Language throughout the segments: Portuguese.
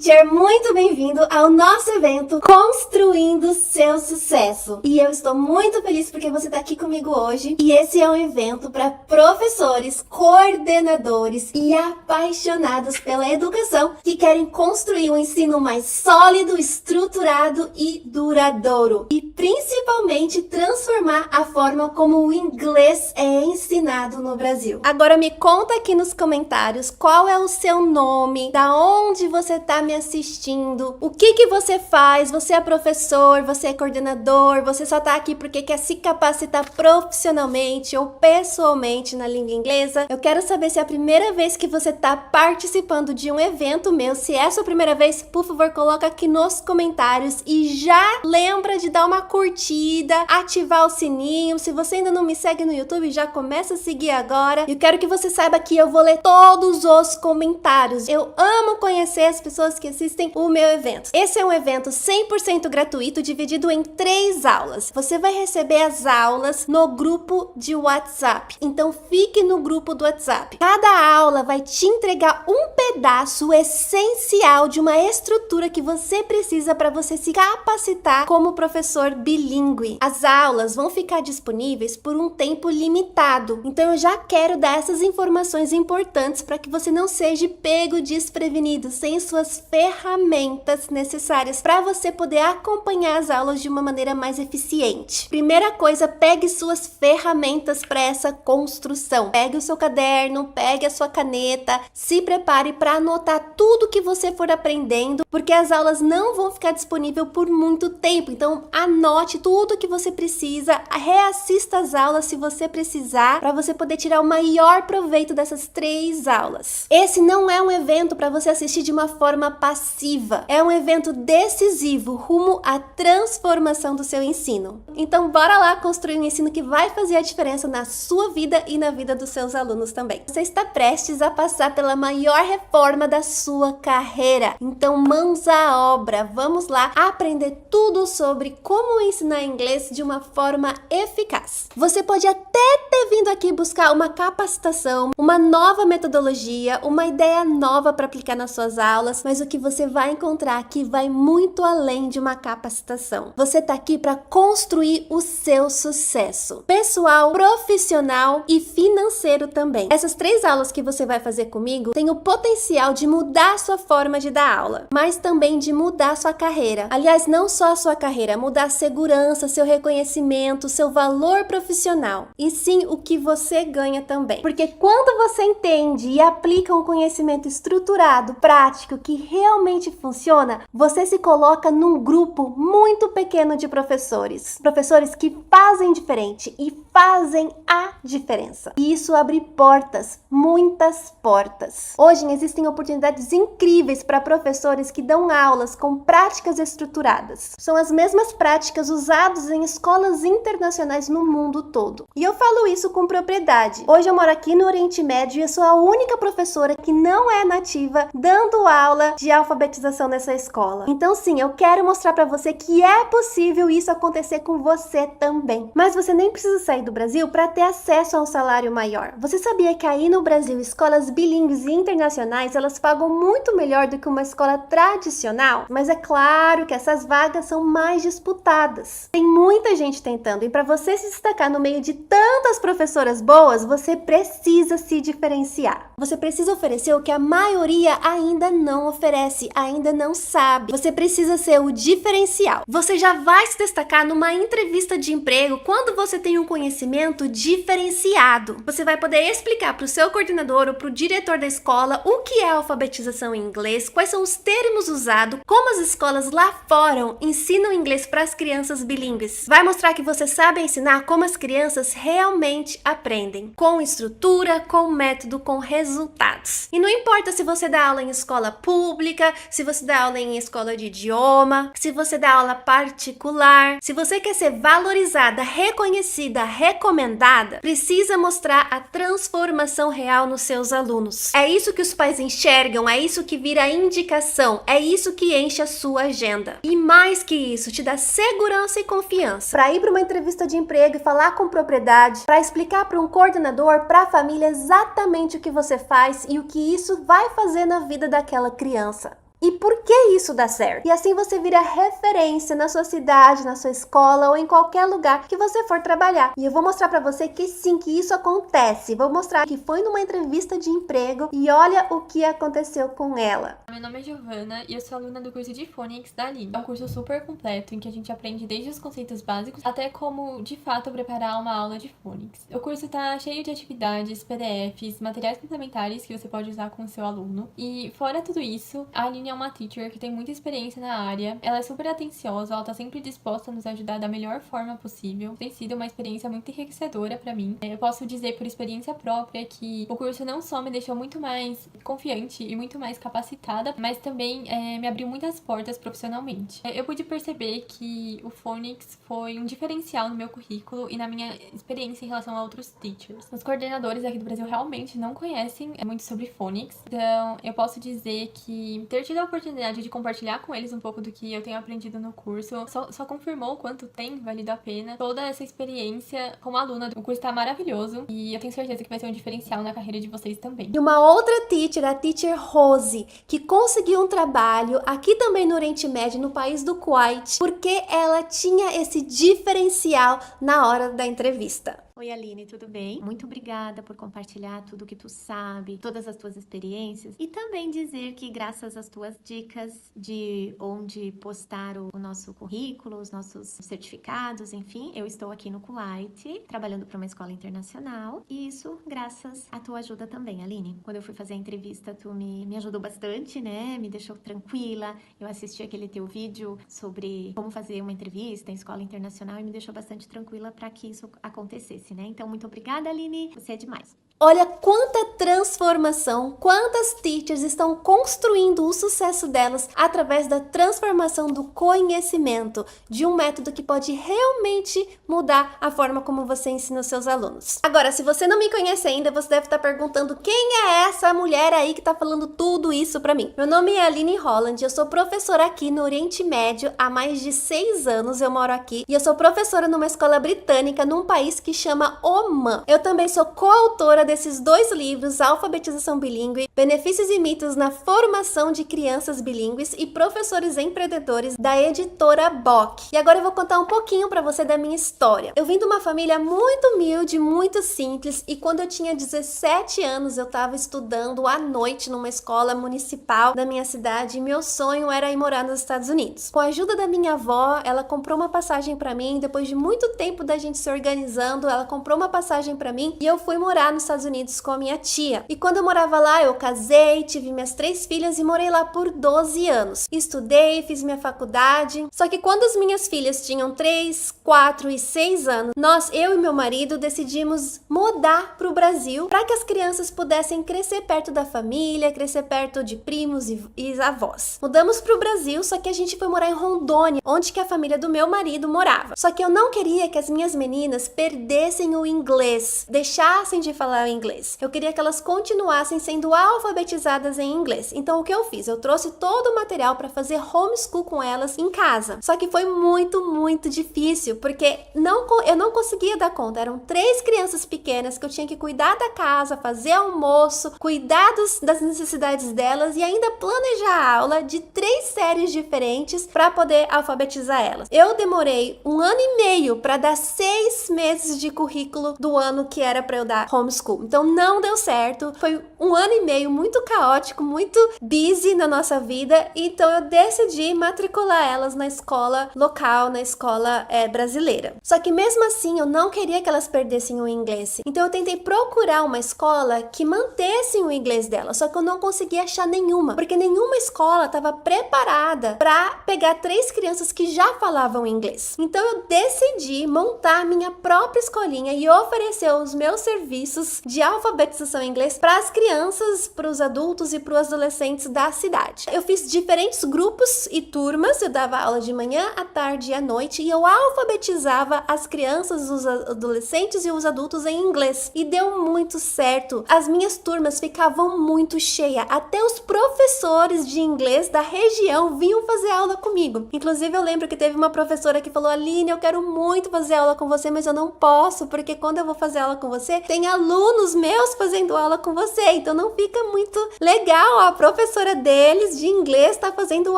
teacher, muito bem-vindo ao nosso evento Construindo Seu Sucesso. E eu estou muito feliz porque você está aqui comigo hoje. E esse é um evento para professores, coordenadores e apaixonados pela educação que querem construir um ensino mais sólido, estruturado e duradouro. E principalmente transformar a forma como o inglês é ensinado no Brasil. Agora me conta aqui nos comentários qual é o seu nome, da onde você está me assistindo, o que você faz, você é professor, você é coordenador, você só está aqui porque quer se capacitar profissionalmente ou pessoalmente na língua inglesa. Eu quero saber se é a primeira vez que você está participando de um evento meu. Se é a sua primeira vez, por favor, coloca aqui nos comentários e já lembra de dar uma curtida, ativar o sininho. Se você ainda não me segue no YouTube, já começa a seguir agora. Eu quero que você saiba que eu vou ler todos os comentários. Eu amo conhecer as pessoas que assistem o meu evento. Esse é um evento 100% gratuito, dividido em 3 aulas. Você vai receber as aulas no grupo de WhatsApp. Então fique no grupo do WhatsApp. Cada aula vai te entregar um pedaço essencial de uma estrutura que você precisa para você se capacitar como professor bilíngue. As aulas vão ficar disponíveis por um tempo limitado. Então eu já quero dar essas informações importantes para que você não seja pego desprevenido, sem suas ferramentas necessárias para você poder acompanhar as aulas de uma maneira mais eficiente. Primeira coisa, pegue suas ferramentas para essa construção. Pegue o seu caderno, pegue a sua caneta, se prepare para anotar tudo que você for aprendendo, porque as aulas não vão ficar disponíveis por muito tempo. Então anote tudo que você precisa, reassista as aulas se você precisar, para você poder tirar o maior proveito dessas 3 aulas. Esse não é um evento para você assistir de uma forma passiva, é um evento decisivo rumo à transformação do seu ensino. Então bora lá construir um ensino que vai fazer a diferença na sua vida e na vida dos seus alunos também. Você está prestes a passar pela maior reforma da sua carreira, então mãos à obra, vamos lá aprender tudo sobre como ensinar inglês de uma forma eficaz. Você pode até ter vindo aqui buscar uma capacitação, uma nova metodologia, uma ideia nova para aplicar nas suas aulas, mas o que você vai encontrar aqui vai muito além de uma capacitação. Você está aqui para construir o seu sucesso pessoal, profissional e financeiro também. Essas 3 aulas que você vai fazer comigo têm o potencial de mudar a sua forma de dar aula, mas também de mudar a sua carreira. Aliás, não só a sua carreira, mudar a segurança, seu reconhecimento, seu valor profissional, e sim o que você ganha também. Porque quando você entende e aplica um conhecimento estruturado, prático, que realmente funciona, você se coloca num grupo muito pequeno de professores. Professores que fazem diferente e fazem a diferença. E isso abre portas, muitas portas. Hoje existem oportunidades incríveis para professores que dão aulas com práticas estruturadas. São as mesmas práticas usadas em escolas internacionais no mundo todo. E eu falo isso com propriedade. Hoje eu moro aqui no Oriente Médio e eu sou a única professora que não é nativa dando aula de alfabetização nessa escola. Então sim, eu quero mostrar para você que é possível isso acontecer com você também. Mas você nem precisa sair do Brasil para ter acesso a um salário maior. Você sabia que aí no Brasil, escolas bilíngues e internacionais, elas pagam muito melhor do que uma escola tradicional? Mas é claro que essas vagas são mais disputadas. Tem muita gente tentando, e para você se destacar no meio de tantas professoras boas, você precisa se diferenciar. Você precisa oferecer o que a maioria ainda não oferece, ainda não sabe. Você precisa ser o diferencial. Você já vai se destacar numa entrevista de emprego quando você tem um conhecimento diferenciado. Você vai poder explicar para o seu coordenador ou para o diretor da escola o que é alfabetização em inglês, quais são os termos usados, como as escolas lá fora ensinam inglês para as crianças bilíngues. Vai mostrar que você sabe ensinar como as crianças realmente aprendem, com estrutura, com método, com resultados. E não importa se você dá aula em escola pública, se você dá aula em escola de idioma, se você dá aula particular, se você quer ser valorizada, reconhecida, recomendada, precisa mostrar a transformação real nos seus alunos. É isso que os pais enxergam, é isso que vira indicação, é isso que enche a sua agenda. E mais que isso, te dá segurança e confiança para ir para uma entrevista de emprego e falar com propriedade, para explicar para um coordenador, para a família exatamente o que você faz e o que isso vai fazer na vida daquela criança. e por que isso dá certo. E assim você vira referência na sua cidade, na sua escola ou em qualquer lugar que você for trabalhar. E eu vou mostrar pra você que sim, que isso acontece. Vou mostrar que foi numa entrevista de emprego e olha o que aconteceu com ela. Meu nome é Giovana e eu sou aluna do curso de Phonics da Aline. É um curso super completo em que a gente aprende desde os conceitos básicos até como, de fato, preparar uma aula de Phonics. O curso tá cheio de atividades, PDFs, materiais complementares que você pode usar com o seu aluno. E fora tudo isso, a Aline é uma teacher que tem muita experiência na área. Ela é super atenciosa, ela tá sempre disposta a nos ajudar da melhor forma possível. Tem sido uma experiência muito enriquecedora pra mim. Eu posso dizer por experiência própria que o curso não só me deixou muito mais confiante e muito mais capacitada, mas também me abriu muitas portas profissionalmente. Eu pude perceber que o Phonics foi um diferencial no meu currículo e na minha experiência em relação a outros teachers. Os coordenadores aqui do Brasil realmente não conhecem muito sobre Phonics, então eu posso dizer que ter tido a oportunidade de compartilhar com eles um pouco do que eu tenho aprendido no curso só confirmou o quanto tem valido a pena toda essa experiência como aluna. O curso tá maravilhoso e eu tenho certeza que vai ser um diferencial na carreira de vocês também. E uma outra teacher, a teacher Rose, que conseguiu um trabalho aqui também no Oriente Médio, no país do Kuwait, porque ela tinha esse diferencial na hora da entrevista. Oi, Aline, tudo bem? Muito obrigada por compartilhar tudo que tu sabe, todas as tuas experiências e também dizer que graças às tuas dicas de onde postar o nosso currículo, os nossos certificados, enfim, eu estou aqui no Kuwait, trabalhando para uma escola internacional e isso graças à tua ajuda também, Aline. Quando eu fui fazer a entrevista, tu me ajudou bastante, né? Me deixou tranquila. Eu assisti aquele teu vídeo sobre como fazer uma entrevista em escola internacional e me deixou bastante tranquila para que isso acontecesse. Né? Então, muito obrigada, Aline. Você é demais. Olha quanta transformação, quantas teachers estão construindo o sucesso delas através da transformação do conhecimento, de um método que pode realmente mudar a forma como você ensina os seus alunos. Agora, se você não me conhece ainda, você deve estar perguntando quem é essa mulher aí que está falando tudo isso para mim. Meu nome é Aline Holland, eu sou professora aqui no Oriente Médio há mais de 6 anos, eu moro aqui, e eu sou professora numa escola britânica num país que chama Oman. Eu também sou coautora desses 2 livros, Alfabetização Bilíngue, Benefícios e Mitos na Formação de Crianças Bilíngues e Professores Empreendedores, da editora Bock. E agora eu vou contar um pouquinho para você da minha história. Eu vim de uma família muito humilde, muito simples, e quando eu tinha 17 anos eu estava estudando à noite numa escola municipal da minha cidade e meu sonho era ir morar nos Estados Unidos. Com a ajuda da minha avó, ela comprou uma passagem para mim, depois de muito tempo da gente se organizando, ela comprou uma passagem para mim e eu fui morar nos Estados Unidos com a minha tia. E quando eu morava lá, eu casei, tive minhas 3 filhas e morei lá por 12 anos. Estudei, fiz minha faculdade. Só que quando as minhas filhas tinham 3, 4 e 6 anos, eu e meu marido decidimos mudar para o Brasil para que as crianças pudessem crescer perto da família, crescer perto de primos e avós. Mudamos para o Brasil, só que a gente foi morar em Rondônia, onde que a família do meu marido morava. Só que eu não queria que as minhas meninas perdessem o inglês, deixassem de falar o inglês. Eu queria que elas continuassem sendo alfabetizadas em inglês. Então o que eu fiz? Eu trouxe todo o material para fazer homeschool com elas em casa. Só que foi muito difícil, porque eu não conseguia dar conta. Eram 3 crianças pequenas que eu tinha que cuidar da casa, fazer almoço, cuidar das necessidades delas e ainda planejar a aula de 3 séries diferentes para poder alfabetizar elas. Eu demorei 1 ano e meio para dar 6 meses de currículo do ano que era para eu dar homeschool. Então não deu certo. Foi 1 ano e meio muito caótico, muito busy na nossa vida. Então eu decidi matricular elas na escola local, na escola brasileira. Só que mesmo assim eu não queria que elas perdessem o inglês. Então eu tentei procurar uma escola que mantesse o inglês delas. Só que eu não consegui achar nenhuma, porque nenhuma escola estava preparada para pegar 3 crianças que já falavam inglês. Então eu decidi montar minha própria escolinha e oferecer os meus serviços de alfabetização em inglês para as crianças, para os adultos e para os adolescentes da cidade. Eu fiz diferentes grupos e turmas, eu dava aula de manhã, à tarde e à noite e eu alfabetizava as crianças, os adolescentes e os adultos em inglês. E deu muito certo. As minhas turmas ficavam muito cheias. Até os professores de inglês da região vinham fazer aula comigo. Inclusive eu lembro que teve uma professora que falou: Aline, eu quero muito fazer aula com você, mas eu não posso, porque quando eu vou fazer aula com você, tem aluno alunos meus fazendo aula com você, então não fica muito legal a professora deles de inglês tá fazendo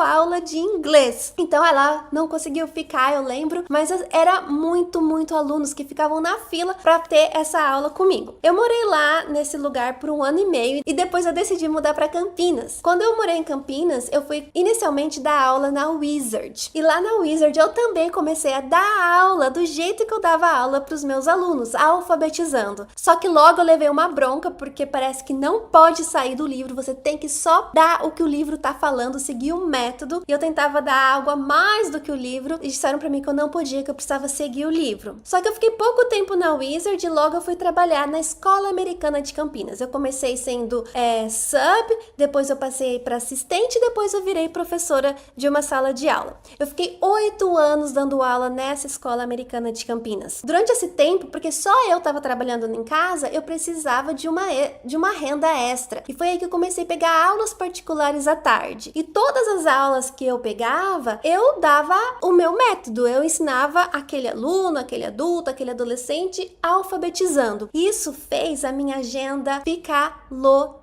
aula de inglês. Então ela não conseguiu ficar, eu lembro, mas era muito alunos que ficavam na fila para ter essa aula comigo. Eu morei lá nesse lugar por 1 ano e meio e depois eu decidi mudar para Campinas. Quando eu morei em Campinas, eu fui inicialmente dar aula na Wizard. E lá na Wizard eu também comecei a dar aula do jeito que eu dava aula para os meus alunos, alfabetizando. Só que logo eu levei uma bronca porque parece que não pode sair do livro, você tem que só dar o que o livro tá falando, seguir o método. E eu tentava dar algo a mais do que o livro e disseram para mim que eu não podia, que eu precisava seguir o livro. Só que eu fiquei pouco tempo na Wizard e logo eu fui trabalhar na Escola Americana de Campinas. Eu comecei sendo sub, depois eu passei para assistente, depois eu virei professora de uma sala de aula. Eu fiquei 8 anos dando aula nessa Escola Americana de Campinas. Durante esse tempo, porque só eu estava trabalhando em casa, eu precisava de uma renda extra. E foi aí que eu comecei a pegar aulas particulares à tarde. E todas as aulas que eu pegava, eu dava o meu método. Eu ensinava aquele aluno, aquele adulto, aquele adolescente alfabetizando. Isso fez a minha agenda ficar lotada.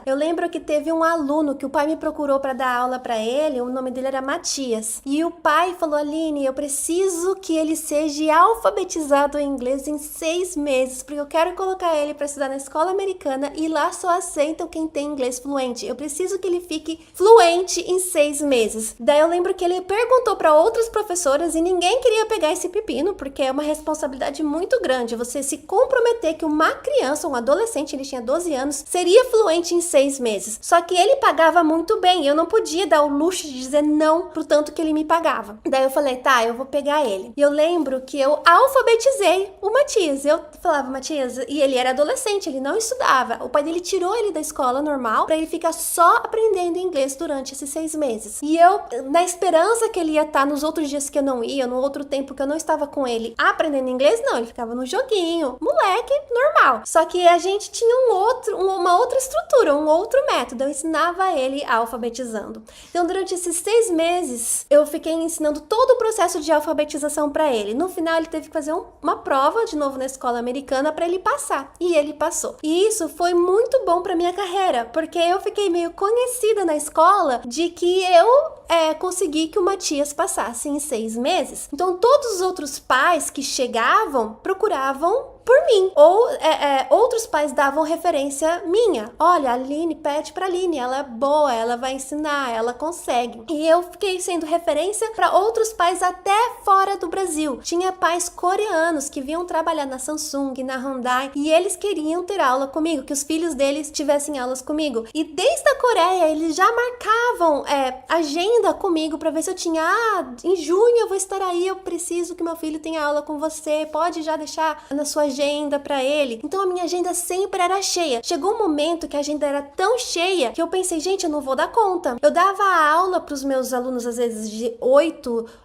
Eu lembro que teve um aluno que o pai me procurou para dar aula para ele, o nome dele era Matias. E o pai falou: Aline, eu preciso que ele seja alfabetizado em inglês em 6 meses, porque eu quero colocar ele para estudar na escola americana e lá só aceitam quem tem inglês fluente. Eu preciso que ele fique fluente em 6 meses. Daí eu lembro que ele perguntou para outras professoras e ninguém queria pegar esse pepino, porque é uma responsabilidade muito grande você se comprometer que uma criança, um adolescente, ele tinha 12 anos, seria fluente em 6 meses. Só que ele pagava muito bem, eu não podia dar o luxo de dizer não pro tanto que ele me pagava. Daí eu falei, tá, eu vou pegar ele. E eu lembro que eu alfabetizei o Matias. Eu falava, Matias, e ele era adolescente, ele não estudava. O pai dele tirou ele da escola normal pra ele ficar só aprendendo inglês durante esses 6 meses. E eu, na esperança que ele ia estar nos outros dias que eu não ia, no outro tempo que eu não estava com ele aprendendo inglês, não, ele ficava no joguinho, moleque normal. Só que a gente tinha uma outra estrutura, um outro método. Eu ensinava ele alfabetizando. Então, durante esses 6 meses, eu fiquei ensinando todo o processo de alfabetização para ele. No final, ele teve que fazer uma prova de novo na escola americana para ele passar. E ele passou. E isso foi muito bom para minha carreira, porque eu fiquei meio conhecida na escola de que eu consegui que o Matias passasse em 6 meses. Então, todos os outros pais que chegavam procuravam por mim, ou outros pais davam referência minha. Olha, a Aline, pede pra Aline, ela é boa, ela vai ensinar, ela consegue. E eu fiquei sendo referência para outros pais até fora do Brasil. Tinha pais coreanos que vinham trabalhar na Samsung, na Hyundai, e eles queriam ter aula comigo, que os filhos deles tivessem aulas comigo. E desde a Coreia, eles já marcavam agenda comigo para ver se eu tinha, em junho eu vou estar aí, eu preciso que meu filho tenha aula com você, pode já deixar na sua agenda para ele. Então a minha agenda sempre era cheia. Chegou um momento que a agenda era tão cheia que eu pensei, gente, eu não vou dar conta. Eu dava aula para os meus alunos às vezes de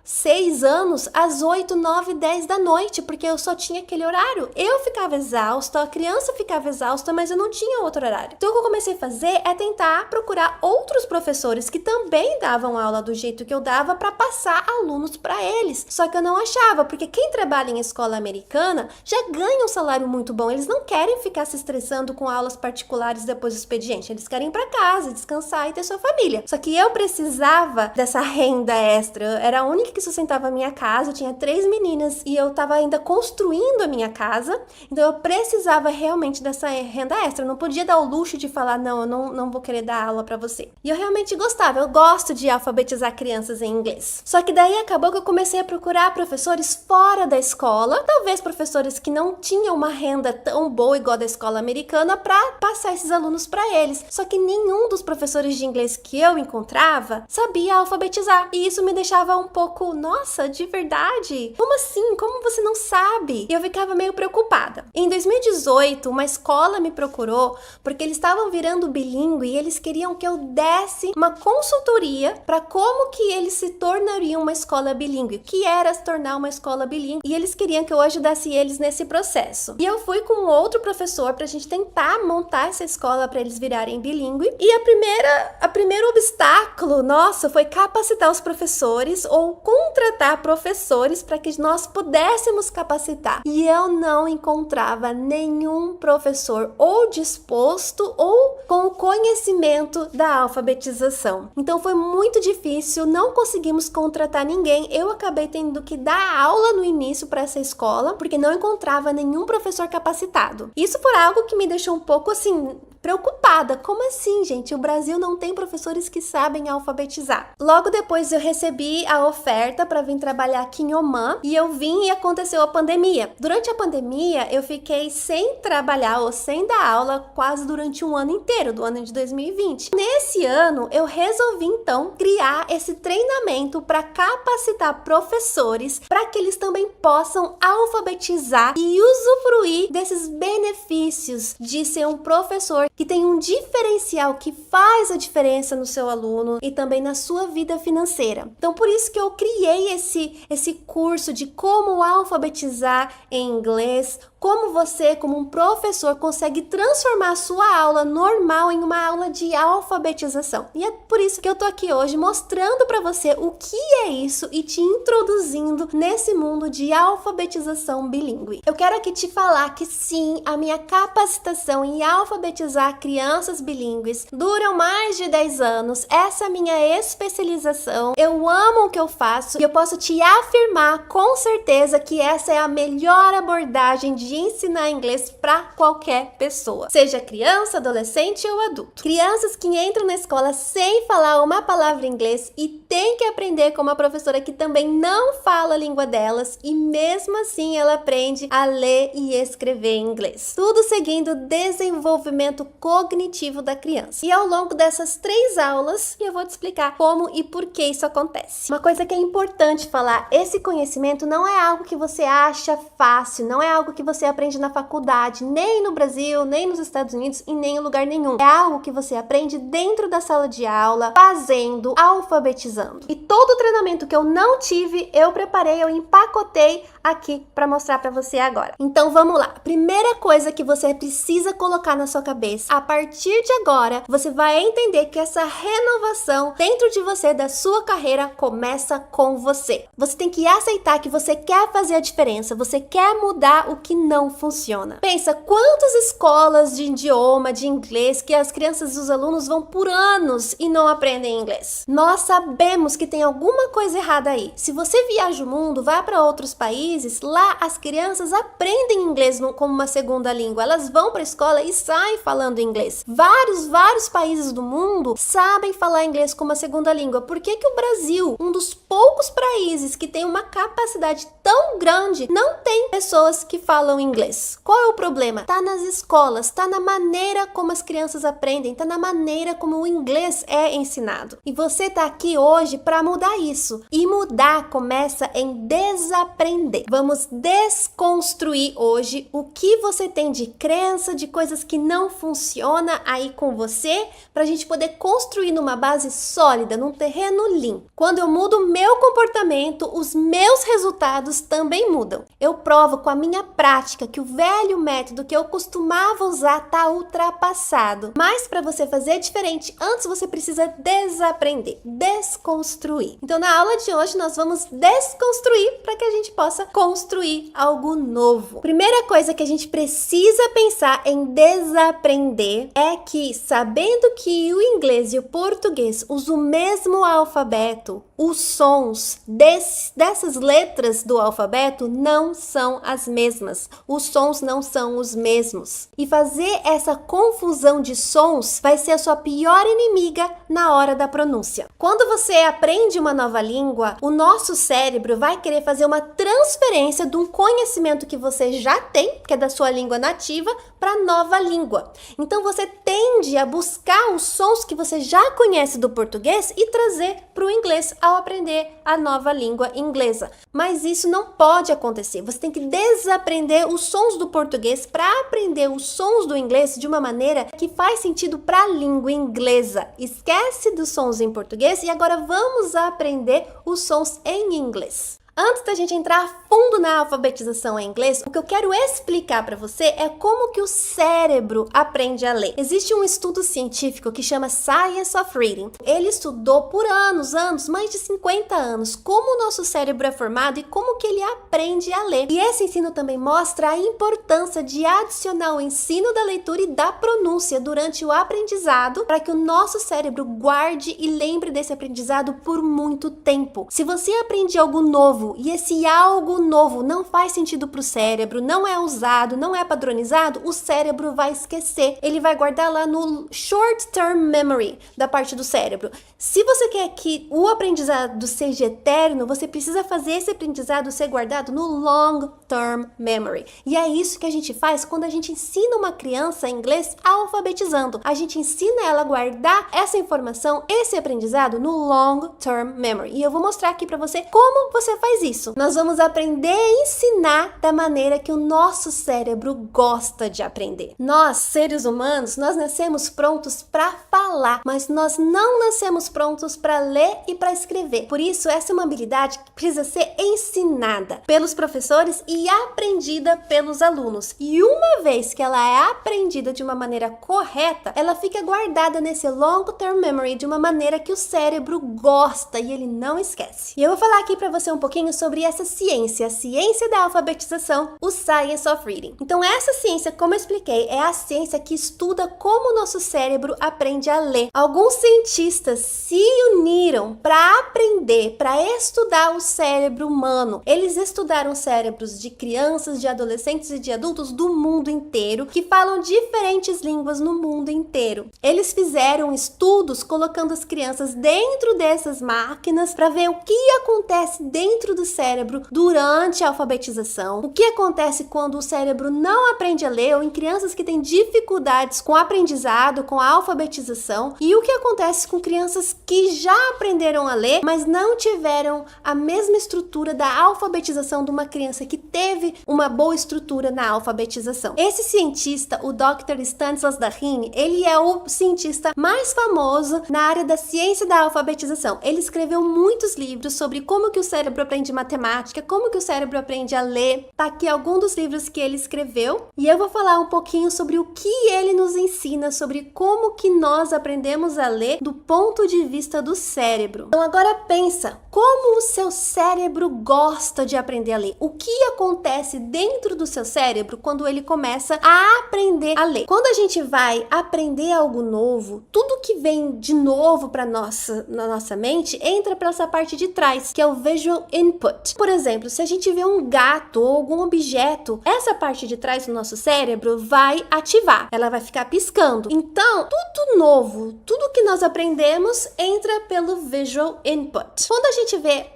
6 anos às 8, 9, 10 da noite, porque eu só tinha aquele horário. Eu ficava exausta, a criança ficava exausta, mas eu não tinha outro horário. Então o que eu comecei a fazer é tentar procurar outros professores que também davam aula do jeito que eu dava para passar alunos para eles. Só que eu não achava, porque quem trabalha em escola americana já ganha um salário muito bom. Eles não querem ficar se estressando com aulas particulares depois do expediente. Eles querem ir para casa, descansar e ter sua família. Só que eu precisava dessa renda extra. Eu era a única que sustentava a minha casa. Eu tinha 3 meninas e eu tava ainda construindo a minha casa. Então eu precisava realmente dessa renda extra. Eu não podia dar o luxo de falar, não, eu não vou querer dar aula para você. E eu realmente gostava. Eu gosto de alfabetizar crianças em inglês. Só que daí acabou que eu comecei a procurar professores fora da escola. Talvez professores que não tinham uma renda tão boa igual a da escola americana para passar esses alunos para eles. Só que nenhum dos professores de inglês que eu encontrava sabia alfabetizar. E isso me deixava um pouco, nossa, de verdade? Como assim? Como você não sabe? E eu ficava meio preocupada. Em 2018, uma escola me procurou porque eles estavam virando bilíngue e eles queriam que eu desse uma consultoria para como que eles se tornariam uma escola bilíngue. O que era se tornar uma escola bilíngue? E eles queriam que eu ajudasse eles nesse processo. processo. E eu fui com outro professor pra gente tentar montar essa escola para eles virarem bilíngue. E a primeiro obstáculo, nossa, foi capacitar os professores ou contratar professores para que nós pudéssemos capacitar. E eu não encontrava nenhum professor ou disposto ou com o conhecimento da alfabetização. Então foi muito difícil, não conseguimos contratar ninguém. Eu acabei tendo que dar aula no início para essa escola, porque não encontrava nenhum professor capacitado. Isso foi algo que me deixou um pouco assim preocupada. Como assim, gente? O Brasil não tem professores que sabem alfabetizar. Logo depois eu recebi a oferta para vir trabalhar aqui em Oman e eu vim e aconteceu a pandemia. Durante a pandemia, eu fiquei sem trabalhar ou sem dar aula quase durante um ano inteiro, do ano de 2020. Nesse ano, eu resolvi então criar esse treinamento para capacitar professores para que eles também possam alfabetizar e usufruir desses benefícios de ser um professor que tem um diferencial que faz a diferença no seu aluno e também na sua vida financeira. Então, por isso que eu criei esse curso de como alfabetizar em inglês, como você, como um professor, consegue transformar a sua aula normal em uma aula de alfabetização. E é por isso que eu tô aqui hoje mostrando para você o que é isso e te introduzindo nesse mundo de alfabetização bilíngue. Eu quero aqui te falar que sim, a minha capacitação em alfabetizar crianças bilíngues dura mais de 10 anos. Essa é a minha especialização. Eu amo o que eu faço e eu posso te afirmar com certeza que essa é a melhor abordagem de ensinar inglês para qualquer pessoa, seja criança, adolescente ou adulto. Crianças que entram na escola sem falar uma palavra em inglês e tem que aprender com uma professora que também não fala a língua delas e mesmo assim ela aprende a ler e escrever em inglês. Tudo seguindo o desenvolvimento cognitivo da criança. E ao longo dessas 3 aulas, eu vou te explicar como e por que isso acontece. Uma coisa que é importante falar, esse conhecimento não é algo que você acha fácil, não é algo que você aprende na faculdade, nem no Brasil, nem nos Estados Unidos e nem em lugar nenhum. É algo que você aprende dentro da sala de aula, fazendo, alfabetizando. E todo o treinamento que eu não tive, eu preparei, eu empacotei aqui para mostrar para você agora. Então vamos lá. Primeira coisa que você precisa colocar na sua cabeça, a partir de agora, você vai entender que essa renovação dentro de você, da sua carreira, começa com você. Você tem que aceitar que você quer fazer a diferença, você quer mudar o que não funciona. Pensa, quantas escolas de idioma, de inglês, que as crianças e os alunos vão por anos e não aprendem inglês? Nós sabemos que tem alguma coisa errada aí. Se você viaja o mundo, vai para outros países, lá as crianças aprendem inglês como uma segunda língua. Elas vão para a escola e saem falando inglês. Vários países do mundo sabem falar inglês como uma segunda língua. Por que que o Brasil, um dos poucos países que tem uma capacidade tão grande, não tem pessoas que falam inglês? Qual é o problema? Tá nas escolas, tá na maneira como as crianças aprendem, tá na maneira como o inglês é ensinado. E você tá aqui hoje para mudar isso. E mudar começa em desaprender. Vamos desconstruir hoje o que você tem de crença, de coisas que não funcionam aí com você, pra gente poder construir numa base sólida, num terreno limpo. Quando eu mudo o meu comportamento, os meus resultados também mudam. Eu provo com a minha prática que o velho método que eu costumava usar tá ultrapassado. Mas para você fazer diferente, antes você precisa desaprender, desconstruir. Então na aula de hoje nós vamos desconstruir para que a gente possa construir algo novo. Primeira coisa que a gente precisa pensar em desaprender é que, sabendo que o inglês e o português usam o mesmo alfabeto, os sons dessas letras do alfabeto não são as mesmas. Os sons não são os mesmos. E fazer essa confusão de sons vai ser a sua pior inimiga na hora da pronúncia. Quando você aprende uma nova língua, o nosso cérebro vai querer fazer uma transferência de um conhecimento que você já tem, que é da sua língua nativa, para a nova língua. Então você tende a buscar os sons que você já conhece do português e trazer para o inglês ao aprender a nova língua inglesa. Mas isso não pode acontecer. Você tem que desaprender os sons do português para aprender os sons do inglês de uma maneira que faz sentido para a língua inglesa. Esquece dos sons em português e agora vamos aprender os sons em inglês. Antes da gente entrar a fundo na alfabetização em inglês, o que eu quero explicar para você é como que o cérebro aprende a ler. Existe um estudo científico que chama Science of Reading. Ele estudou por anos, mais de 50 anos, como o nosso cérebro é formado e como que ele aprende a ler. E esse ensino também mostra a importância de adicionar o ensino da leitura e da pronúncia durante o aprendizado para que o nosso cérebro guarde e lembre desse aprendizado por muito tempo. Se você aprende algo novo e esse algo novo não faz sentido para o cérebro, não é usado, não é padronizado, o cérebro vai esquecer. Ele vai guardar lá no short term memory da parte do cérebro. Se você quer que o aprendizado seja eterno, você precisa fazer esse aprendizado ser guardado no long term memory. E é isso que a gente faz quando a gente ensina uma criança inglês alfabetizando. A gente ensina ela a guardar essa informação, esse aprendizado no long term memory. E eu vou mostrar aqui para você como você faz isso. Nós vamos aprender a ensinar da maneira que o nosso cérebro gosta de aprender. Nós, seres humanos, nós nascemos prontos para falar, mas nós não nascemos prontos para ler e para escrever. Por isso, essa é uma habilidade que precisa ser ensinada pelos professores e aprendida pelos alunos. E uma vez que ela é aprendida de uma maneira correta, ela fica guardada nesse long term memory de uma maneira que o cérebro gosta e ele não esquece. E eu vou falar aqui para você um pouquinho sobre essa ciência, a ciência da alfabetização, o Science of Reading. Então, essa ciência, como eu expliquei, é a ciência que estuda como o nosso cérebro aprende a ler. Alguns cientistas se uniram para aprender, para estudar o cérebro humano. Eles estudaram cérebros de crianças, de adolescentes e de adultos do mundo inteiro, que falam diferentes línguas no mundo inteiro. Eles fizeram estudos colocando as crianças dentro dessas máquinas para ver o que acontece dentro do cérebro durante a alfabetização, o que acontece quando o cérebro não aprende a ler ou em crianças que têm dificuldades com o aprendizado, com a alfabetização, e o que acontece com crianças que já aprenderam a ler, mas não tiveram a mesma estrutura da alfabetização de uma criança que teve uma boa estrutura na alfabetização. Esse cientista, o Dr. Stanislas Dehaene, ele é o cientista mais famoso na área da ciência da alfabetização. Ele escreveu muitos livros sobre como que o cérebro aprende matemática, como que o cérebro aprende a ler. Tá aqui algum dos livros que ele escreveu e eu vou falar um pouquinho sobre o que ele nos ensina sobre como que nós aprendemos a ler do ponto de vista do cérebro. Então agora pensa, como o seu cérebro gosta de aprender a ler? O que acontece dentro do seu cérebro quando ele começa a aprender a ler? Quando a gente vai aprender algo novo, tudo que vem de novo para na nossa mente entra para essa parte de trás, que é o visual input. Por exemplo, se a gente vê um gato ou algum objeto, essa parte de trás do nosso cérebro vai ativar, ela vai ficar piscando. Então, tudo novo, tudo que nós aprendemos entra pelo visual input. Quando a gente vê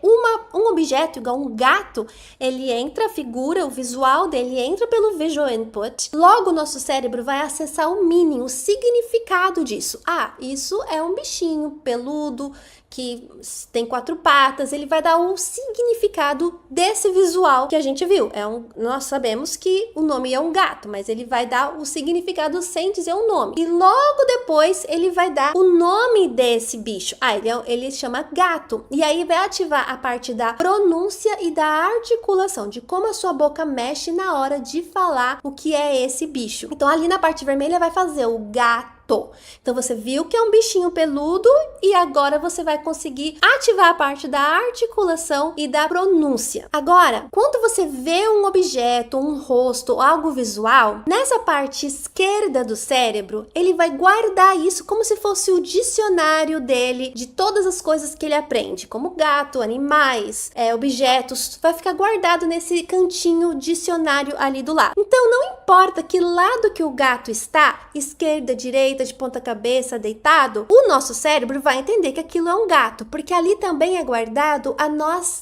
um objeto igual um gato, ele entra, a figura, o visual dele entra pelo visual input. Logo, o nosso cérebro vai acessar o meaning, o significado disso. Ah, isso é um bichinho peludo que tem 4 patas, ele vai dar o significado desse visual que a gente viu. Nós sabemos que o nome é um gato, mas ele vai dar o significado sem dizer o nome. E logo depois ele vai dar o nome desse bicho. Ele chama gato. E aí vai ativar a parte da pronúncia e da articulação, de como a sua boca mexe na hora de falar o que é esse bicho. Então ali na parte vermelha vai fazer o gato. Então você viu que é um bichinho peludo e agora você vai conseguir ativar a parte da articulação e da pronúncia. Agora, quando você vê um objeto, um rosto, algo visual, nessa parte esquerda do cérebro, ele vai guardar isso como se fosse o dicionário dele de todas as coisas que ele aprende, como gato, animais, objetos, vai ficar guardado nesse cantinho dicionário ali do lado. Então não importa que lado que o gato está, esquerda, direita, de ponta cabeça, deitado, o nosso cérebro vai entender que aquilo é um gato, porque ali também é guardado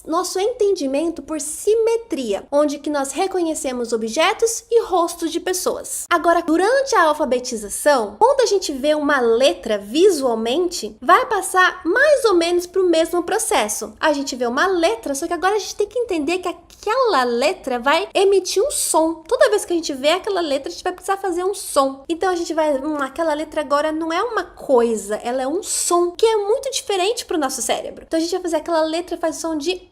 nosso entendimento por simetria, onde que nós reconhecemos objetos e rostos de pessoas. Agora, durante a alfabetização, quando a gente vê uma letra visualmente, vai passar mais ou menos para o mesmo processo. A gente vê uma letra, só que agora a gente tem que entender que aquela letra vai emitir um som. Toda vez que a gente vê aquela letra, a gente vai precisar fazer um som. Então a gente vai, aquela letra letra agora não é uma coisa, ela é um som, que é muito diferente pro nosso cérebro. Então a gente vai fazer aquela letra, faz som de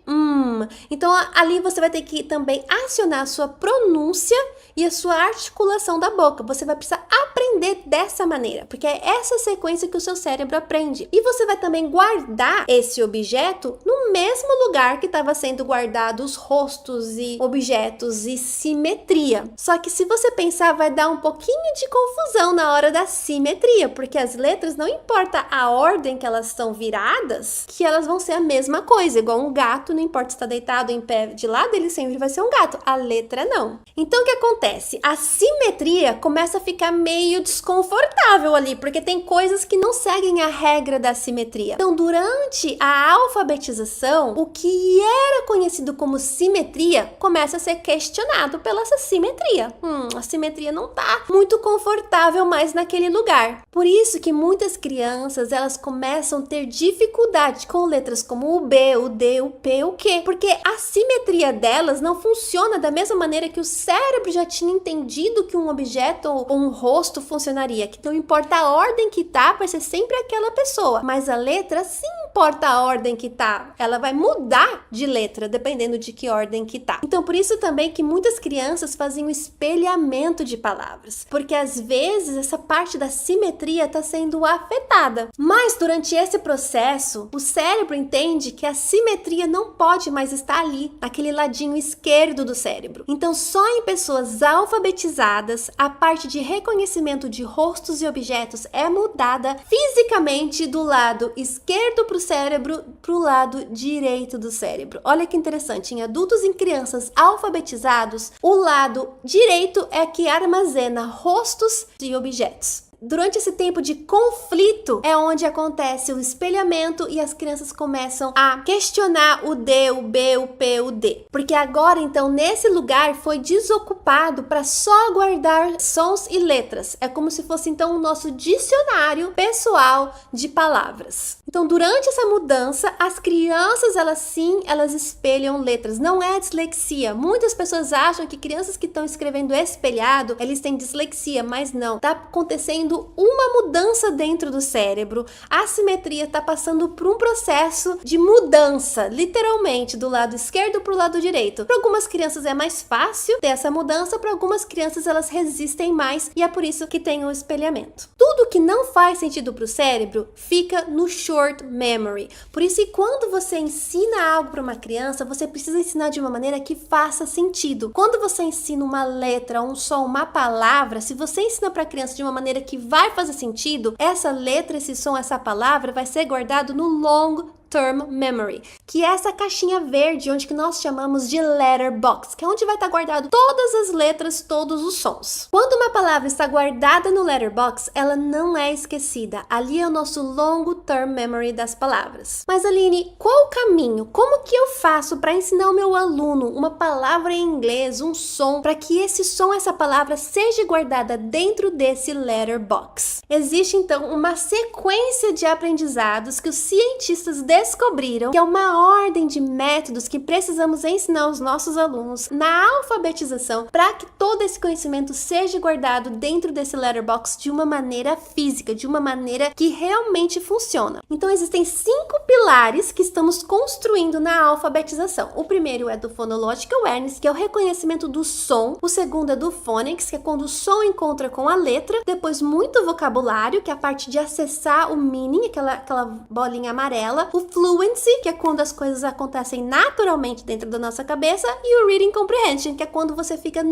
Então ali você vai ter que também acionar a sua pronúncia e a sua articulação da boca. Você vai precisar aprender dessa maneira, porque é essa sequência que o seu cérebro aprende. E você vai também guardar esse objeto no mesmo lugar que estava sendo guardado os rostos e objetos e simetria. Só que se você pensar, vai dar um pouquinho de confusão na hora da simetria, porque as letras, não importa a ordem que elas estão viradas, que elas vão ser a mesma coisa, igual um gato, não importa se está deitado em pé de lado, ele sempre vai ser um gato. A letra não. Então o que acontece? A simetria começa a ficar meio desconfortável ali, porque tem coisas que não seguem a regra da simetria. Então, durante a alfabetização, o que era conhecido como simetria começa a ser questionado pela essa simetria. A simetria não tá muito confortável mais naquele lugar. Por isso que muitas crianças, elas começam a ter dificuldade com letras como o B, o D, o P, o Q, porque a simetria delas não funciona da mesma maneira que o cérebro já tinha entendido que um objeto ou um rosto funcionaria, que não importa a ordem que tá, vai ser sempre aquela pessoa, mas a letra sim importa a ordem que tá, ela vai mudar de letra dependendo de que ordem que tá. Então por isso também que muitas crianças fazem o espelhamento de palavras, porque às vezes essa parte da simetria tá sendo afetada, mas durante esse processo o cérebro entende que a simetria não pode mais estar ali, naquele ladinho esquerdo do cérebro. Então só em pessoas alfabetizadas, a parte de reconhecimento de rostos e objetos é mudada fisicamente do lado esquerdo para o cérebro para o lado direito do cérebro. Olha que interessante, em adultos e em crianças alfabetizados, o lado direito é que armazena rostos e objetos. Durante esse tempo de conflito é onde acontece o espelhamento e as crianças começam a questionar o D, o B, o P, o D. Porque agora, então, nesse lugar foi desocupado para só guardar sons e letras. É como se fosse, então, o nosso dicionário pessoal de palavras. Então, durante essa mudança, as crianças, elas espelham letras. Não é dislexia. Muitas pessoas acham que crianças que estão escrevendo espelhado, eles têm dislexia, mas não. Tá acontecendo uma mudança dentro do cérebro. A simetria está passando por um processo de mudança, literalmente, do lado esquerdo para o lado direito. Para algumas crianças é mais fácil ter essa mudança, para algumas crianças elas resistem mais e é por isso que tem o espelhamento. Tudo que não faz sentido para o cérebro fica no short memory. Por isso que quando você ensina algo para uma criança, você precisa ensinar de uma maneira que faça sentido. Quando você ensina uma letra, um som, uma palavra, se você ensina para a criança de uma maneira que vai fazer sentido, essa letra, esse som, essa palavra vai ser guardado no long term memory, que é essa caixinha verde onde que nós chamamos de letterbox, que é onde vai estar guardado todas as letras, todos os sons. Quando uma palavra está guardada no letterbox, ela não é esquecida. Ali é o nosso long term memory das palavras. Mas Aline, qual o caminho? Como que eu faço para ensinar o meu aluno uma palavra em inglês, um som, para que esse som, essa palavra seja guardada dentro desse letterbox? Existe então uma sequência de aprendizados que os cientistas descobriram que é uma ordem de métodos que precisamos ensinar aos nossos alunos na alfabetização para que todo esse conhecimento seja guardado dentro desse letterbox de uma maneira física, de uma maneira que realmente funciona. Então existem 5 pilares que estamos construindo na alfabetização. O primeiro é do Phonologic Awareness, que é o reconhecimento do som. O segundo é do Phonics, que é quando o som encontra com a letra. Depois muito vocabulário, que é a parte de acessar o meaning, aquela bolinha amarela. O Fluency, que é quando as coisas acontecem naturalmente dentro da nossa cabeça, e o Reading Comprehension, que é quando você fica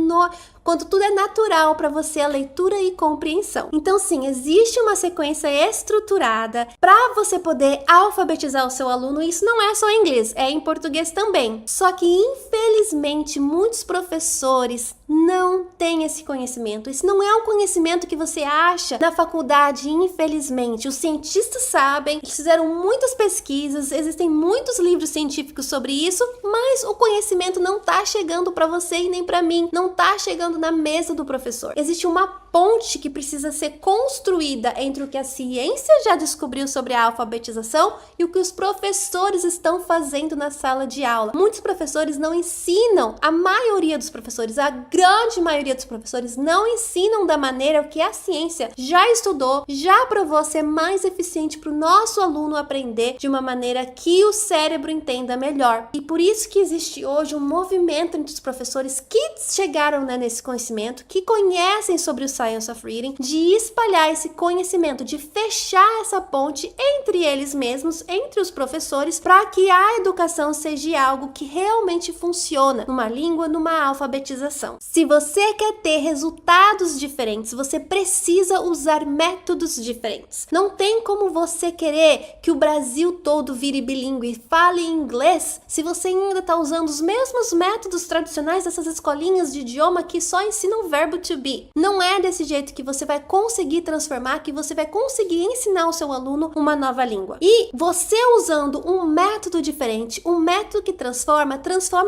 quando tudo é natural para você, a leitura e compreensão. Então sim, existe uma sequência estruturada para você poder alfabetizar o seu aluno, e isso não é só em inglês, é em português também. Só que infelizmente muitos professores não têm esse conhecimento. Isso não é um conhecimento que você acha na faculdade, infelizmente. Os cientistas sabem, eles fizeram muitas pesquisas, existem muitos livros científicos sobre isso, mas o conhecimento não tá chegando para você e nem para mim, não tá chegando na mesa do professor. Existe uma ponte que precisa ser construída entre o que a ciência já descobriu sobre a alfabetização e o que os professores estão fazendo na sala de aula. Muitos professores não ensinam, a maioria dos professores, a grande maioria dos professores não ensinam da maneira que a ciência já estudou, já provou ser mais eficiente para o nosso aluno aprender de uma maneira que o cérebro entenda melhor. E por isso que existe hoje um movimento entre os professores que chegaram, né, nesse conhecimento, que conhecem sobre o Science of Reading, de espalhar esse conhecimento, de fechar essa ponte entre eles mesmos, entre os professores, para que a educação seja algo que realmente funciona numa língua, numa alfabetização. Se você quer ter resultados diferentes, você precisa usar métodos diferentes. Não tem como você querer que o Brasil todo vire bilíngue e fale inglês se você ainda está usando os mesmos métodos tradicionais dessas escolinhas de idioma que só ensinam o verbo to be. Não é desse jeito que você vai conseguir transformar, que você vai conseguir ensinar ao seu aluno uma nova língua. E você usando um método diferente, um método que transforma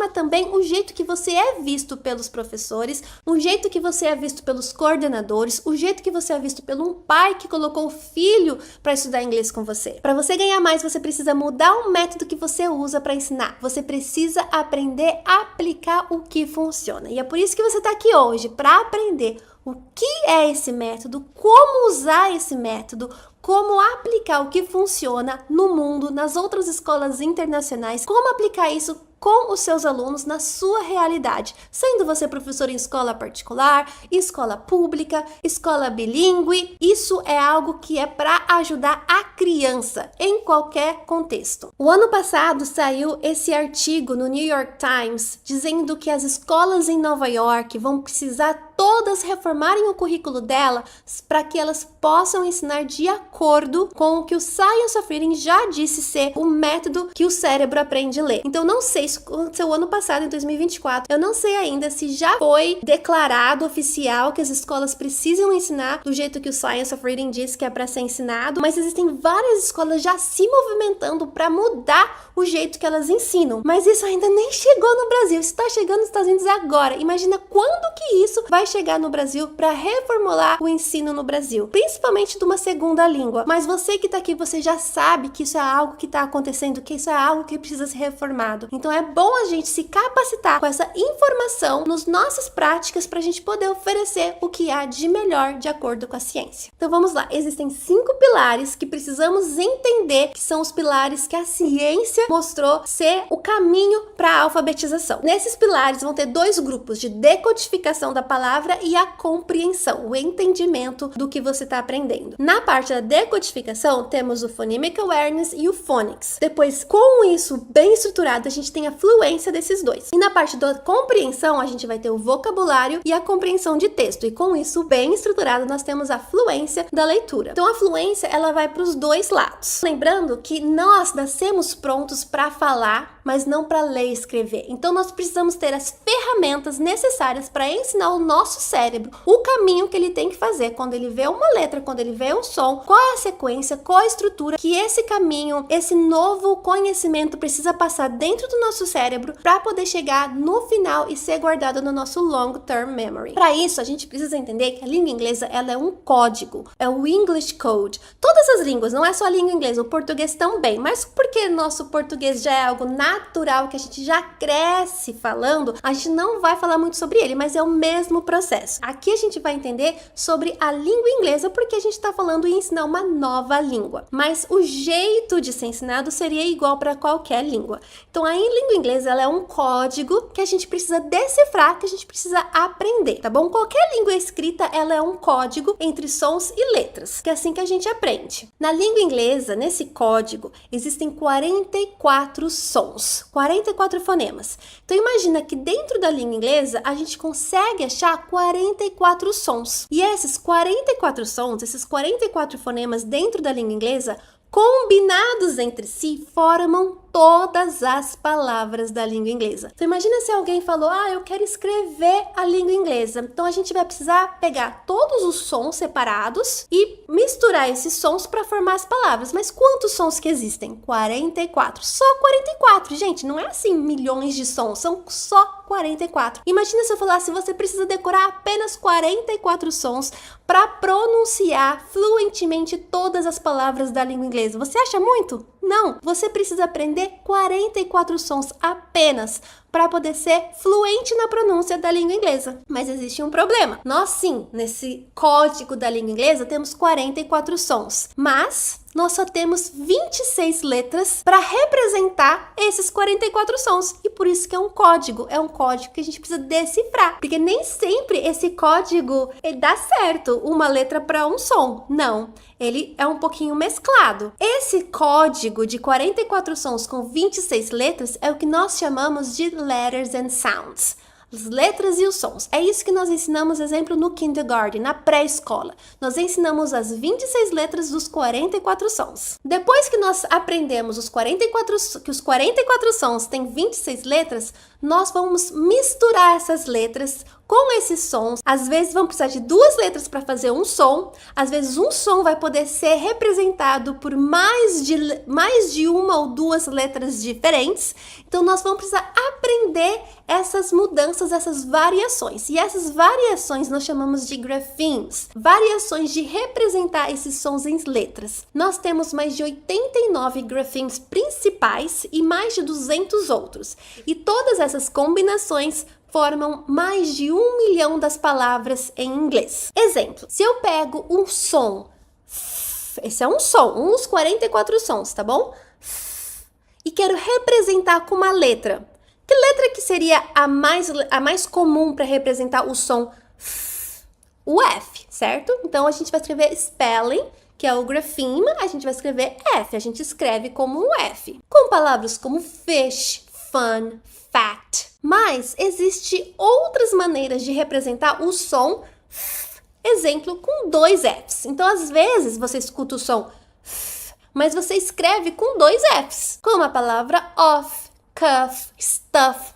também o jeito que você é visto pelos professores, o jeito que você é visto pelos coordenadores, o jeito que você é visto pelo um pai que colocou o filho para estudar inglês com você. Para você ganhar mais, você precisa mudar o método que você usa para ensinar. Você precisa aprender a aplicar o que funciona. E é por isso que você está aqui hoje, para aprender o que é esse método, como usar esse método, como aplicar o que funciona no mundo, nas outras escolas internacionais, como aplicar isso com os seus alunos na sua realidade, sendo você professor em escola particular, escola pública, escola bilíngue. Isso é algo que é para ajudar a criança em qualquer contexto. O ano passado saiu esse artigo no New York Times dizendo que as escolas em Nova York vão precisar todas reformarem o currículo delas para que elas possam ensinar de acordo com o que o Science of Reading já disse ser o método que o cérebro aprende a ler. Então, não sei, isso aconteceu ano passado, em 2024. Eu não sei ainda se já foi declarado oficial que as escolas precisam ensinar do jeito que o Science of Reading diz que é para ser ensinado, mas existem várias escolas já se movimentando para mudar o jeito que elas ensinam. Mas isso ainda nem chegou no Brasil. Isso está chegando nos Estados Unidos agora. Imagina quando que isso vai chegar no Brasil para reformular o ensino no Brasil, principalmente de uma segunda língua. Mas você que está aqui, você já sabe que isso é algo que está acontecendo, que isso é algo que precisa ser reformado. Então é bom a gente se capacitar com essa informação nas nossas práticas para a gente poder oferecer o que há de melhor de acordo com a ciência. Então vamos lá, existem 5 pilares que precisamos entender que são os pilares que a ciência mostrou ser o caminho para a alfabetização. Nesses pilares vão ter 2 grupos de decodificação da palavra e a compreensão, o entendimento do que você está aprendendo. Na parte da decodificação, temos o Phonemic Awareness e o Phonics. Depois, com isso bem estruturado, a gente tem a fluência desses 2. E na parte da compreensão, a gente vai ter o vocabulário e a compreensão de texto. E com isso bem estruturado, nós temos a fluência da leitura. Então, a fluência, ela vai para os 2 lados. Lembrando que nós nascemos prontos para falar, mas não para ler e escrever. Então, nós precisamos ter as ferramentas necessárias para ensinar o nosso cérebro o caminho que ele tem que fazer quando ele vê uma letra, quando ele vê um som, qual é a sequência, qual a estrutura que esse caminho, esse novo conhecimento precisa passar dentro do nosso cérebro para poder chegar no final e ser guardado no nosso long-term memory. Para isso, a gente precisa entender que a língua inglesa, ela é um código, é o English Code. Todas as línguas, não é só a língua inglesa, o português também, mas porque nosso português já é algo natural, que a gente já cresce falando, a gente não vai falar muito sobre ele, mas é o mesmo processo. Aqui a gente vai entender sobre a língua inglesa porque a gente está falando em ensinar uma nova língua, mas o jeito de ser ensinado seria igual para qualquer língua. Então a língua inglesa, ela é um código que a gente precisa decifrar, que a gente precisa aprender, tá bom? Qualquer língua escrita, ela é um código entre sons e letras, que é assim que a gente aprende. Na língua inglesa, nesse código, existem 44 sons, 44 fonemas. Então imagina que dentro da língua inglesa, a gente consegue achar 44 sons. E esses 44 sons, esses 44 fonemas dentro da língua inglesa, combinados entre si, formam todas as palavras da língua inglesa. Então imagina se alguém falou, eu quero escrever a língua inglesa. Então a gente vai precisar pegar todos os sons separados e misturar esses sons para formar as palavras. Mas quantos sons que existem? 44. Só 44, gente. Não é assim milhões de sons, são só 44. Imagina se eu falasse, você precisa decorar apenas 44 sons para pronunciar fluentemente todas as palavras da língua inglesa. Você acha muito? Não, você precisa aprender 44 sons apenas para poder ser fluente na pronúncia da língua inglesa. Mas existe um problema. Nós sim, nesse código da língua inglesa, temos 44 sons, mas nós só temos 26 letras para representar esses 44 sons. E por isso que é um código que a gente precisa decifrar, porque nem sempre esse código dá certo, uma letra para um som. Não, ele é um pouquinho mesclado. Esse código de 44 sons com 26 letras é o que nós chamamos de letters and sounds. As letras e os sons. É isso que nós ensinamos, exemplo, no kindergarten, na pré-escola. Nós ensinamos as 26 letras dos 44 sons. Depois que nós aprendemos que os 44 sons têm 26 letras, nós vamos misturar essas letras com esses sons. Às vezes vamos precisar de 2 letras para fazer um som. Às vezes um som vai poder ser representado por mais de uma ou 2 letras diferentes. Então nós vamos precisar aprender essas mudanças, essas variações. E essas variações nós chamamos de graphemes. Variações de representar esses sons em letras. Nós temos mais de 89 graphemes principais e mais de 200 outros. E todas essas combinações formam mais de 1 milhão das palavras em inglês. Exemplo, se eu pego um som, esse é um som, um dos 44 sons, tá bom? E quero representar com uma letra. Que letra que seria a mais comum para representar o som o F, certo? Então a gente vai escrever spelling, que é o grapheme, a gente vai escrever F, a gente escreve como um F. Com palavras como fish, fun, fat. Mas existe outras maneiras de representar o som f, exemplo, com 2 Fs. Então, às vezes, você escuta o som f, mas você escreve com 2 Fs, como a palavra off, cuff, stuff.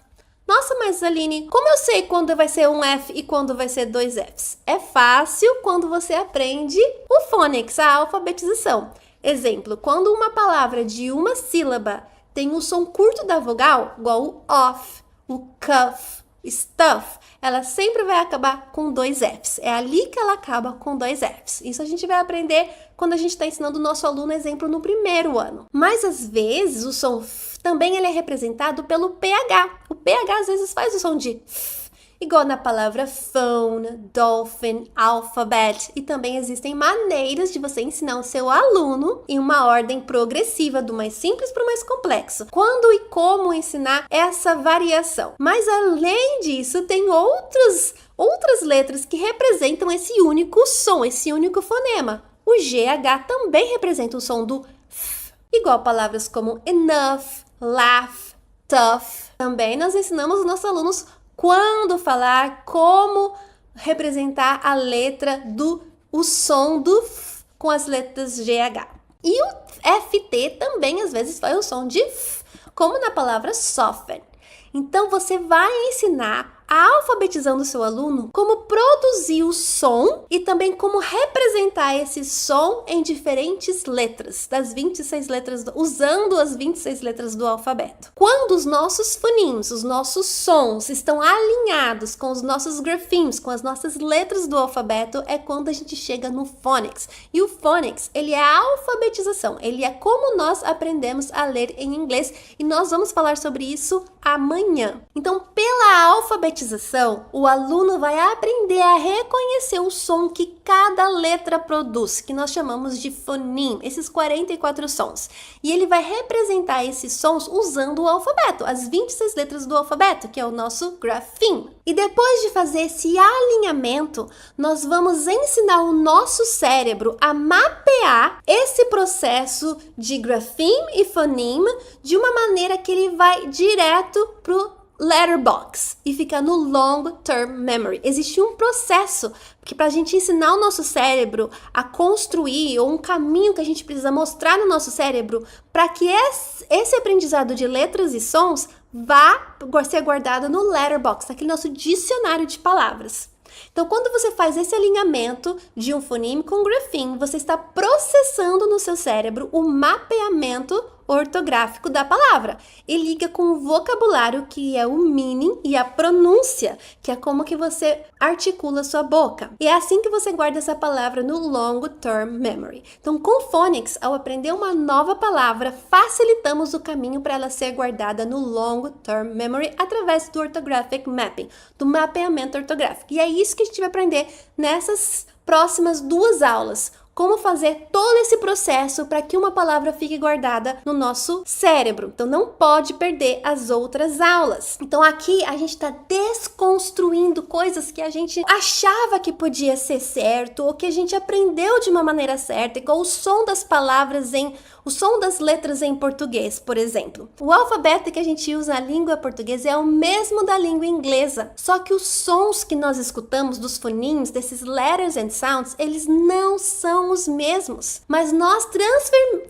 Nossa, mas Aline, como eu sei quando vai ser um F e quando vai ser 2 Fs? É fácil quando você aprende o phonics, a alfabetização. Exemplo, quando uma palavra de uma sílaba tem o som curto da vogal, igual o off, o cuff, stuff, ela sempre vai acabar com 2 Fs. É ali que ela acaba com 2 Fs. Isso a gente vai aprender quando a gente está ensinando o nosso aluno, exemplo, no primeiro ano. Mas, às vezes, o som f também ele é representado pelo PH. O PH, às vezes, faz o som de f, igual na palavra phone, dolphin, alphabet. E também existem maneiras de você ensinar o seu aluno em uma ordem progressiva, do mais simples para o mais complexo. Quando e como ensinar essa variação. Mas além disso, tem outras letras que representam esse único som, esse único fonema. O GH também representa o som do F, igual palavras como enough, laugh, tough. Também nós ensinamos os nossos alunos quando falar, como representar a letra o som do F com as letras GH. E o FT também às vezes faz o som de F, como na palavra soften. Então você vai ensinar a alfabetização do seu aluno como produzir o som e também como representar esse som em diferentes letras, das 26 letras, usando as 26 letras do alfabeto. Quando os nossos fonemes, os nossos sons estão alinhados com os nossos graphemes, com as nossas letras do alfabeto, é quando a gente chega no phonics. E o phonics, ele é a alfabetização, ele é como nós aprendemos a ler em inglês e nós vamos falar sobre isso amanhã. Então, pela alfabetização, o aluno vai aprender a reconhecer o som que cada letra produz, que nós chamamos de foneme, esses 44 sons. E ele vai representar esses sons usando o alfabeto, as 26 letras do alfabeto, que é o nosso grapheme. E depois de fazer esse alinhamento, nós vamos ensinar o nosso cérebro a mapear esse processo de grapheme e foneme de uma maneira que ele vai direto pro letterbox e fica no long term memory. Existe um processo que para a gente ensinar o nosso cérebro a construir, ou um caminho que a gente precisa mostrar no nosso cérebro para que esse aprendizado de letras e sons vá ser guardado no letterbox, aquele nosso dicionário de palavras. Então, quando você faz esse alinhamento de um fonema com um grapheme, você está processando no seu cérebro o mapeamento ortográfico da palavra e liga com o vocabulário, que é o meaning, e a pronúncia, que é como que você articula sua boca. E é assim que você guarda essa palavra no long term memory. Então, com Phonics, ao aprender uma nova palavra, facilitamos o caminho para ela ser guardada no long term memory através do orthographic mapping, do mapeamento ortográfico. E é isso que a gente vai aprender nessas próximas 2 aulas. Como fazer todo esse processo para que uma palavra fique guardada no nosso cérebro. Então, não pode perder as outras aulas. Então, aqui a gente está desconstruindo coisas que a gente achava que podia ser certo ou que a gente aprendeu de uma maneira certa, igual o som das palavras o som das letras em português, por exemplo. O alfabeto que a gente usa na língua portuguesa é o mesmo da língua inglesa, só que os sons que nós escutamos dos fonemes, desses letters and sounds, eles não são os mesmos. Mas nós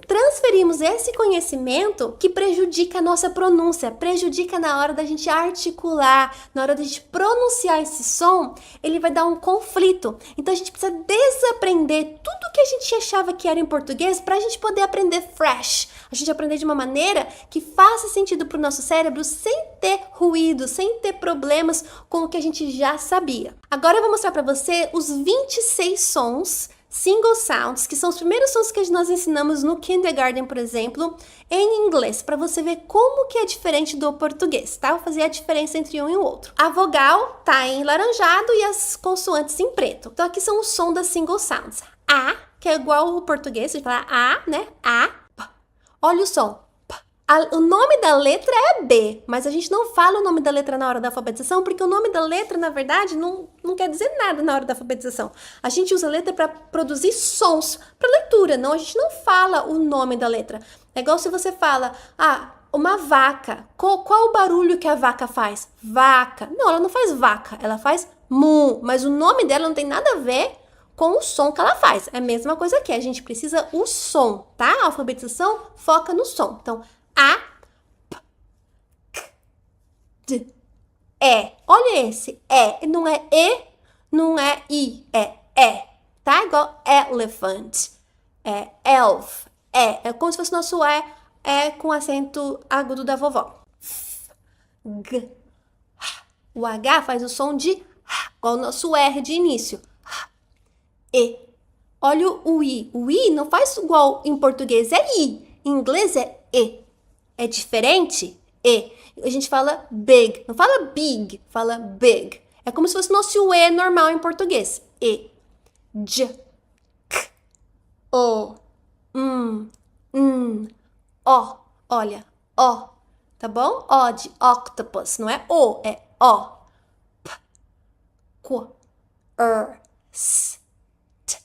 transferimos esse conhecimento que prejudica a nossa pronúncia, prejudica na hora da gente articular, na hora da gente pronunciar esse som, ele vai dar um conflito. Então a gente precisa desaprender tudo que a gente achava que era em português para a gente poder aprender fresh. A gente aprender de uma maneira que faça sentido para o nosso cérebro sem ter ruído, sem ter problemas com o que a gente já sabia. Agora eu vou mostrar para você os 26 sons single sounds, que são os primeiros sons que nós ensinamos no kindergarten, por exemplo, em inglês, para você ver como que é diferente do português, tá? Vou fazer a diferença entre um e o outro. A vogal tá em laranjado e as consoantes em preto. Então aqui são os sons das single sounds. A, que é igual o português, a gente fala A, né? A, P. Olha o som. O nome da letra é B, mas a gente não fala o nome da letra na hora da alfabetização, porque o nome da letra, na verdade, não quer dizer nada na hora da alfabetização. A gente usa a letra para produzir sons, para leitura, não, a gente não fala o nome da letra. É igual se você fala, uma vaca, qual o barulho que a vaca faz? Vaca. Não, ela não faz vaca, ela faz mu, mas o nome dela não tem nada a ver com o som que ela faz. É a mesma coisa aqui, a gente precisa o som, tá? A alfabetização foca no som. Então, A, P, K, D, E. Olha esse, E. Não é E, não é I, é E. Tá? Igual elephant, é elf, É como se fosse nosso E com acento agudo da vovó. F, G, H. O H faz o som de H, igual o nosso R de início. H, E. Olha o I. O I não faz igual em português, é I. Em inglês é E. É diferente? E. A gente fala big. Não fala big, fala big. É como se fosse nosso E normal em português. E. J. K. O. O. Olha. O. Tá bom? O de octopus. Não é O, é O. P. Q. R. S. T.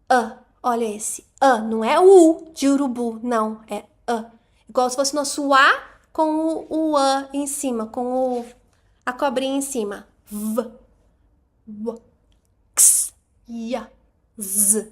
A. Olha esse. A. Não é U de urubu. Não, é A. Igual se fosse nosso A com o A em cima, com a cobrinha em cima. V, W, X, Y, Z.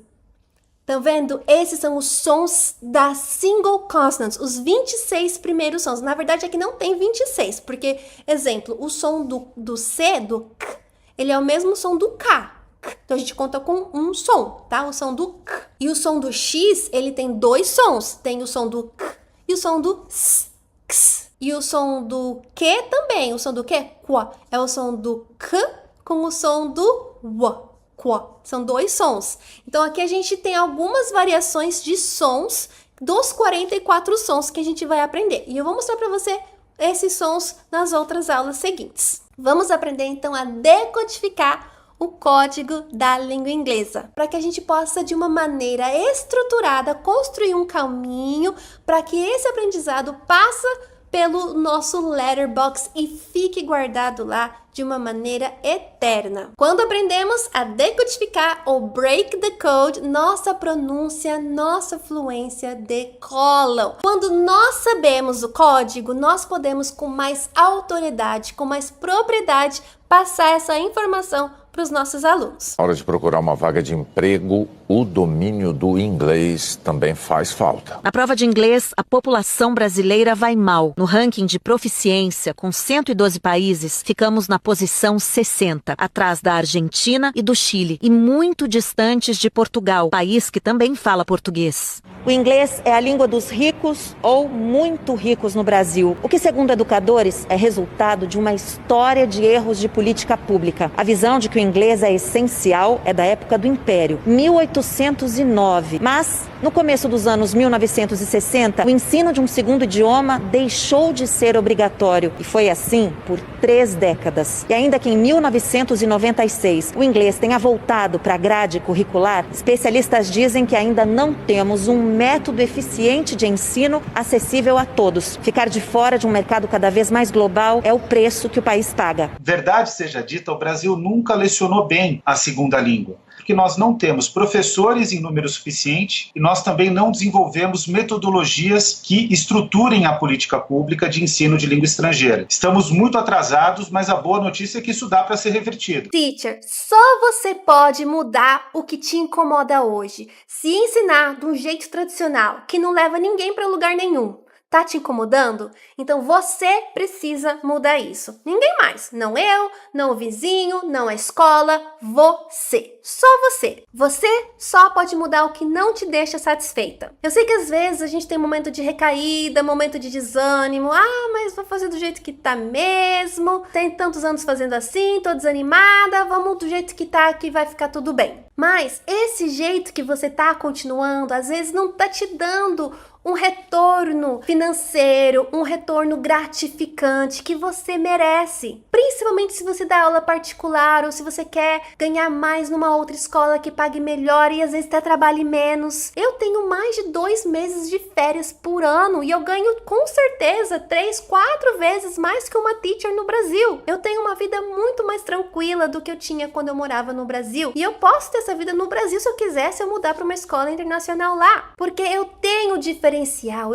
Estão vendo? Esses são os sons das single consonants, os 26 primeiros sons. Na verdade, aqui não tem 26, porque, exemplo, o som do C, do K, ele é o mesmo som do K. Então, a gente conta com um som, tá? O som do K. E o som do X, ele tem 2 sons. Tem o som do K e o som do S, X. E o som do Q também. O som do Q, Qua. É o som do K com o som do W, Qua. São 2 sons. Então, aqui a gente tem algumas variações de sons dos 44 sons que a gente vai aprender. E eu vou mostrar para você esses sons nas outras aulas seguintes. Vamos aprender, então, a decodificar o código da língua inglesa, para que a gente possa, de uma maneira estruturada, construir um caminho para que esse aprendizado passe pelo nosso letterbox e fique guardado lá de uma maneira eterna. Quando aprendemos a decodificar ou break the code, nossa pronúncia, nossa fluência decolam. Quando nós sabemos o código, nós podemos com mais autoridade, com mais propriedade, passar essa informação para os nossos alunos. Na hora de procurar uma vaga de emprego, o domínio do inglês também faz falta. Na prova de inglês, a população brasileira vai mal. No ranking de proficiência, com 112 países, ficamos na posição 60, atrás da Argentina e do Chile, e muito distantes de Portugal, país que também fala português. O inglês é a língua dos ricos ou muito ricos no Brasil, o que, segundo educadores, é resultado de uma história de erros de política pública. A visão de que o inglês é essencial é da época do Império, 1809. Mas, no começo dos anos 1960, o ensino de um segundo idioma deixou de ser obrigatório. E foi assim por 3 décadas. E ainda que em 1996 o inglês tenha voltado para a grade curricular, especialistas dizem que ainda não temos um método eficiente de ensino acessível a todos. Ficar de fora de um mercado cada vez mais global é o preço que o país paga. Verdade seja dita, o Brasil nunca lecionou bem a segunda língua, porque nós não temos professores em número suficiente e nós também não desenvolvemos metodologias que estruturem a política pública de ensino de língua estrangeira. Estamos muito atrasados, mas a boa notícia é que isso dá para ser revertido. Teacher, só você pode mudar o que te incomoda hoje. Se ensinar de um jeito tradicional, que não leva ninguém para lugar nenhum, tá te incomodando? Então você precisa mudar isso. Ninguém mais. Não eu, não o vizinho, não a escola. Você. Só você. Você só pode mudar o que não te deixa satisfeita. Eu sei que às vezes a gente tem momento de recaída, momento de desânimo. Ah, mas vou fazer do jeito que tá mesmo. Tem tantos anos fazendo assim, tô desanimada. Vamos do jeito que tá, que vai ficar tudo bem. Mas esse jeito que você tá continuando, às vezes não tá te dando um retorno financeiro, um retorno gratificante que você merece. Principalmente se você dá aula particular ou se você quer ganhar mais numa outra escola que pague melhor e às vezes até trabalhe menos. Eu tenho mais de 2 meses de férias por ano e eu ganho com certeza 3, 4 vezes mais que uma teacher no Brasil. Eu tenho uma vida muito mais tranquila do que eu tinha quando eu morava no Brasil e eu posso ter essa vida no Brasil se eu quiser, se eu mudar para uma escola internacional lá. Porque eu tenho diferencial.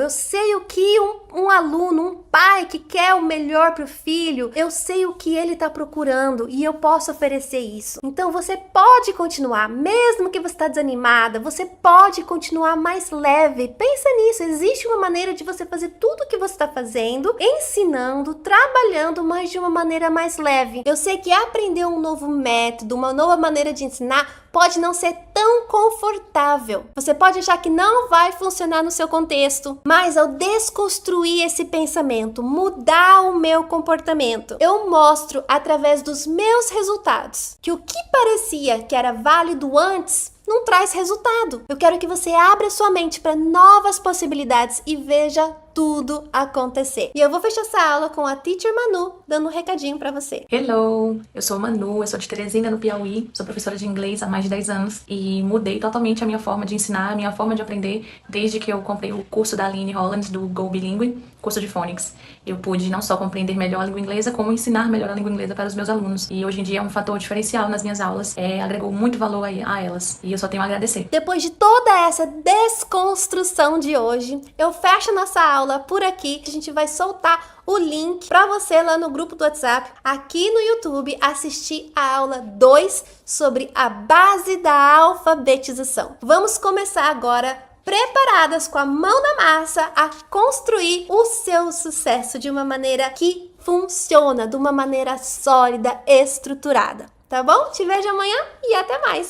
Eu sei o que um aluno, um pai que quer o melhor para o filho, eu sei o que ele está procurando e eu posso oferecer isso. Então você pode continuar, mesmo que você está desanimada, você pode continuar mais leve. Pensa nisso, existe uma maneira de você fazer tudo o que você está fazendo, ensinando, trabalhando, mas de uma maneira mais leve. Eu sei que aprender um novo método, uma nova maneira de ensinar pode não ser tão confortável. Você pode achar que não vai funcionar no seu contexto, mas ao desconstruir esse pensamento, mudar o meu comportamento, eu mostro através dos meus resultados que o que parecia que era válido antes não traz resultado. Eu quero que você abra sua mente para novas possibilidades e veja tudo acontecer. E eu vou fechar essa aula com a Teacher Manu dando um recadinho para você. Hello, eu sou a Manu, eu sou de Teresina, no Piauí, sou professora de inglês há mais de 10 anos e mudei totalmente a minha forma de ensinar, a minha forma de aprender desde que eu comprei o curso da Aline Holland, do Go Bilingue, curso de Phonics. Eu pude não só compreender melhor a língua inglesa, como ensinar melhor a língua inglesa para os meus alunos. E hoje em dia é um fator diferencial nas minhas aulas, agregou muito valor a elas e eu só tenho a agradecer. Depois de toda essa desconstrução de hoje, eu fecho nossa aula por aqui. A gente vai soltar o link para você lá no grupo do WhatsApp, aqui no YouTube, assistir a aula 2 sobre a base da alfabetização. Vamos começar agora, preparadas com a mão na massa, a construir o seu sucesso de uma maneira que funciona, de uma maneira sólida, estruturada. Tá bom? Te vejo amanhã e até mais!